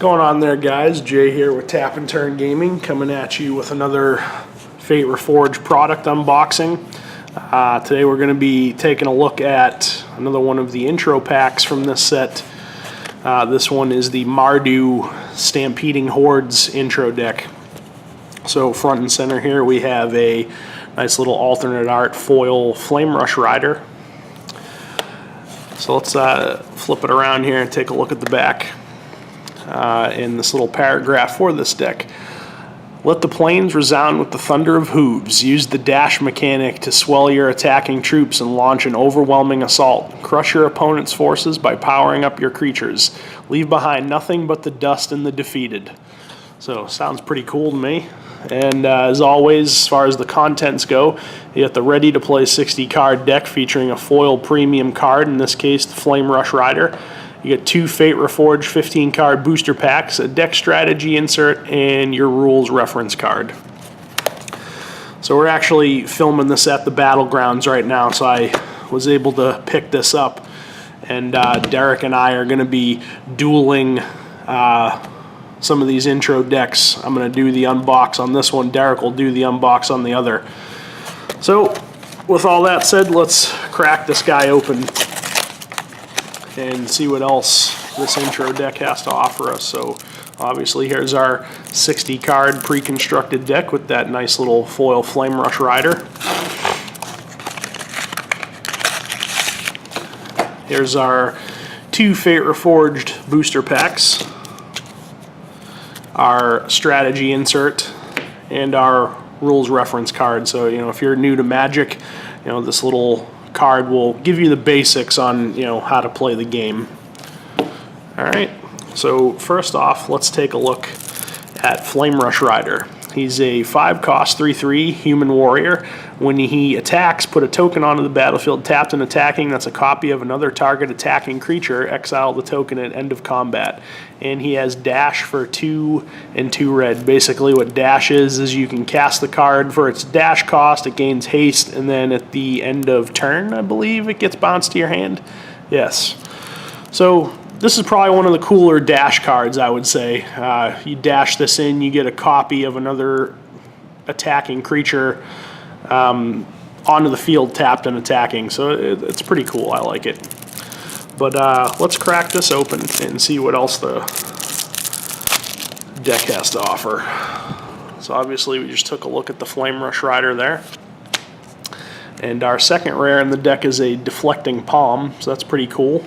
Going on there, guys? Jay here with Tap and Turn Gaming, coming at you with another Fate Reforged product unboxing. Today we're going to be taking a look at another one of the intro packs from this set. This one is the Mardu Stampeding Hordes intro deck. So front and center here we have a nice little alternate art foil Flame Rush Rider. So let's flip it around here and take a look at the back. In this little paragraph for this deck. Let the plains resound with the thunder of hooves. Use the dash mechanic to swell your attacking troops and launch an overwhelming assault. Crush your opponent's forces by powering up your creatures. Leave behind nothing but the dust and the defeated. So, sounds pretty cool to me. And as always, as far as the contents go, you get the ready-to-play 60-card deck featuring a foil premium card, in this case the Flame Rush Rider. You get 2 Fate Reforged 15-card booster packs, a deck strategy insert, and your rules reference card. So we're actually filming this at the Battlegrounds right now, so I was able to pick this up. And Derek and I are going to be dueling some of these intro decks. I'm going to do the unbox on this one. Derek will do the unbox on the other. So with all that said, let's crack this guy open and see what else this intro deck has to offer us. So obviously here's our 60 card pre-constructed deck with that nice little foil Flame Rush Rider. Here's our 2 Fate Reforged booster packs, our strategy insert, and our rules reference card. So if you're new to Magic, this little card will give you the basics on how to play the game. Alright, so first off, let's take a look at Flame Rush Rider. He's a 5-cost 3/3 human warrior. When he attacks, put a token onto the battlefield tapped and attacking. That's a copy of another target attacking creature. Exile the token at end of combat. And he has dash for 2 and 2 red. Basically what dash is you can cast the card for its dash cost, it gains haste, and then at the end of turn, I believe, it gets bounced to your hand. Yes. So this is probably one of the cooler dash cards, I would say. You dash this in, you get a copy of another attacking creature onto the field tapped and attacking. So it's pretty cool. I like it. But let's crack this open and see what else the deck has to offer. So obviously we just took a look at the Flame Rush Rider there. And our second rare in the deck is a Deflecting Palm, so that's pretty cool.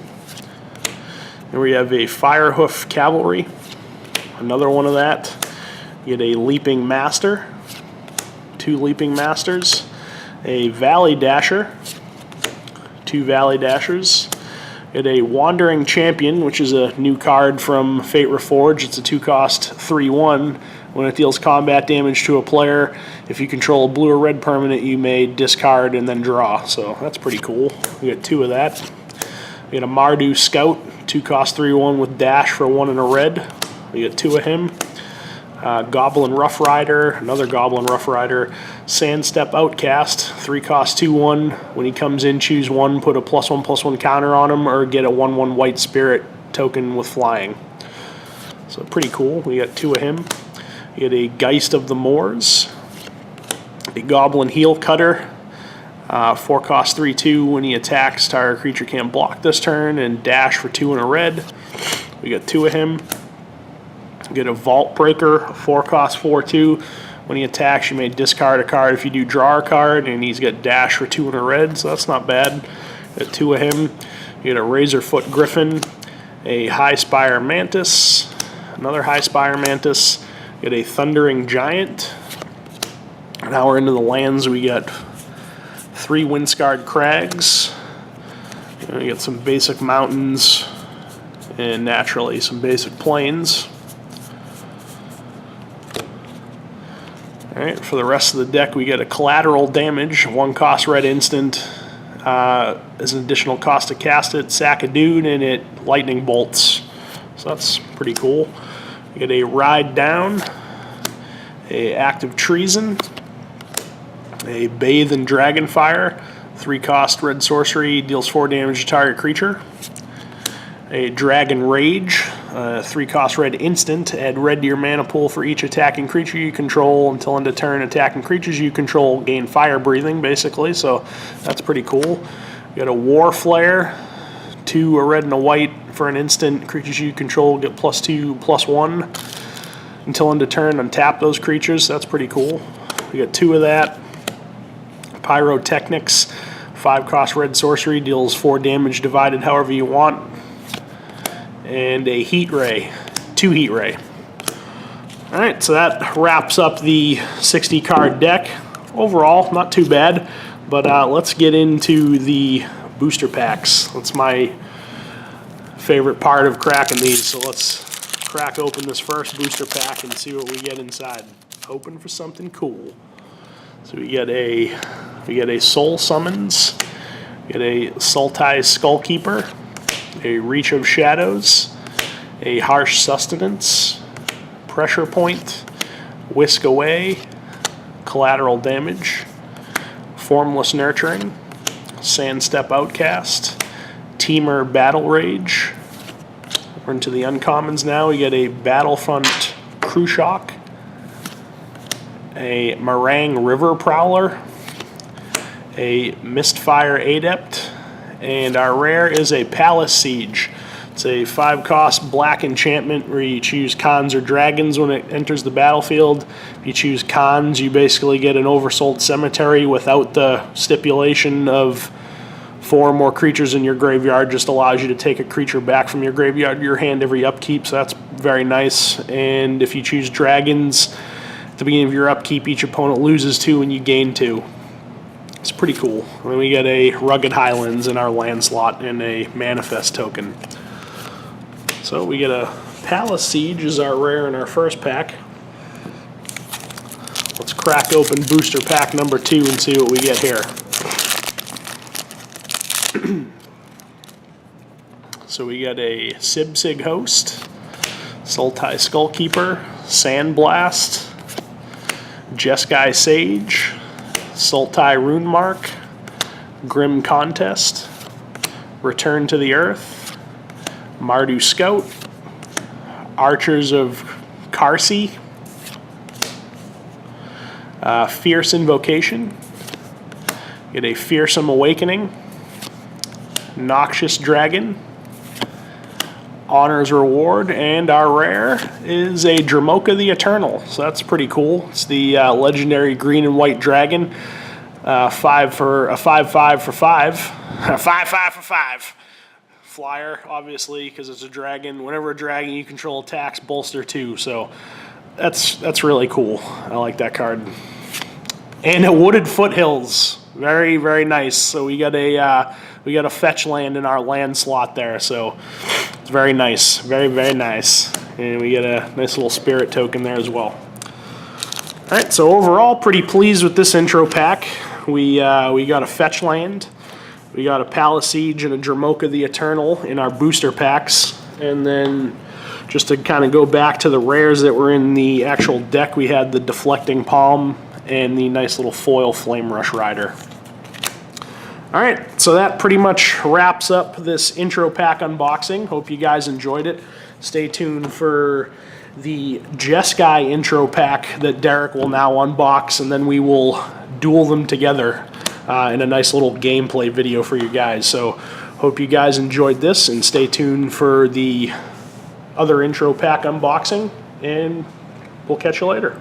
And we have a Firehoof Cavalry, another one of that. You get a Leaping Master, 2 Leaping Masters, a Valley Dasher, 2 Valley Dashers. Get a Wandering Champion, which is a new card from Fate Reforged. It's a 2-cost 3/1. When it deals combat damage to a player, if you control a blue or red permanent, you may discard and then draw. So that's pretty cool. We got 2 of that. We got a Mardu Scout, 2-cost 3/1 with dash for 1 and a red. We got 2 of him. Goblin Rough Rider, another Goblin Rough Rider. Sandstep Outcast, 3-cost 2/1. When he comes in, choose 1, put a +1/+1 counter on him, or get a 1/1 White Spirit token with flying. So pretty cool. We got 2 of him. You get a Geist of the Moors, a Goblin Heel Cutter, 4-cost 3/2. When he attacks, target creature can't block this turn, and dash for 2 and a red. We got 2 of him. Get a Vault Breaker, 4-cost 4/2. When he attacks, you may discard a card if you do draw a card, and he's got dash for 2 and a red, so that's not bad. Got 2 of him. You get a Razorfoot Griffin, a High Spire Mantis, another High Spire Mantis. You get a Thundering Giant. Now we're into the lands. We got 3 Windscarred Crags. You get some basic mountains, and naturally some basic plains. Alright, for the rest of the deck we get a Collateral Damage, 1-cost red instant, as an additional cost to cast it, sack a dude, and it lightning bolts. So that's pretty cool. You get a Ride Down, a Active Treason, a Bathe in Dragonfire, 3-cost red sorcery, deals 4 damage to target creature. A Dragon Rage, 3-cost red instant. Add red to your mana pool for each attacking creature you control. Until end of turn, attacking creatures you control gain fire breathing, basically. So that's pretty cool. You got a War Flare, 2 a red and a white for an instant. Creatures you control get +2/+1 until end of turn. Untap those creatures. That's pretty cool. We got 2 of that. Pyrotechnics, 5-cost red sorcery, deals 4 damage divided however you want. And a Heat Ray, 2 Heat Ray. Alright, so that wraps up the 60 card deck. Overall, not too bad, but let's get into the booster packs. That's my favorite part of cracking these, so let's crack open this first booster pack and see what we get inside. Hoping for something cool. So we get a Soul Summons, we get a Sultai Skullkeeper, a Reach of Shadows, a Harsh Sustenance, Pressure Point, Whisk Away, Collateral Damage, Formless Nurturing, Sandstep Outcast, Teamer Battle Rage. We're into the uncommons now. We get a Battlefront Crew Shock, a Meringue River Prowler, a Mistfire Adept, and our rare is a Palace Siege. It's a 5-cost black enchantment where you choose Khans or Dragons when it enters the battlefield. If you choose Khans, you basically get an Oversold Cemetery without the stipulation of 4 or more creatures in your graveyard. Just allows you to take a creature back from your graveyard to your hand every upkeep, so that's very nice. And if you choose Dragons, at the beginning of your upkeep, each opponent loses 2 and you gain 2. It's pretty cool. And then we get a Rugged Highlands in our land slot and a Manifest token. So we get a Palace Siege as our rare in our first pack. Let's crack open booster pack number 2 and see what we get here. So we got a Sibsig Host, Sultai Skullkeeper, Sandblast, Jeskai Sage, Sultai Runemark, Grim Contest, Return to the Earth, Mardu Scout, Archers of Karsi, Fierce Invocation, get a Fearsome Awakening, Noxious Dragon, Honor's Reward, and our rare is a Dramoka the Eternal. So that's pretty cool. It's the legendary green and white dragon. 5 for a 5/5 for 5. 5/5 for 5. Flyer, obviously, because it's a dragon. Whenever a dragon you control attacks, bolster 2. So that's really cool. I like that card. And a Wooded Foothills. Very, very nice. So we got a fetch land in our land slot there. So it's very nice. Very, very nice. And we get a nice little spirit token there as well. Alright, so overall, pretty pleased with this intro pack. We got a fetch land. We got a Palace Siege and a Dramoka the Eternal in our booster packs. And then just to kind of go back to the rares that were in the actual deck, we had the Deflecting Palm and the nice little foil Flame Rush Rider. Alright, so that pretty much wraps up this intro pack unboxing. Hope you guys enjoyed it. Stay tuned for the Jeskai intro pack that Derek will now unbox, and then we will duel them together in a nice little gameplay video for you guys. So hope you guys enjoyed this, and stay tuned for the other intro pack unboxing, and we'll catch you later.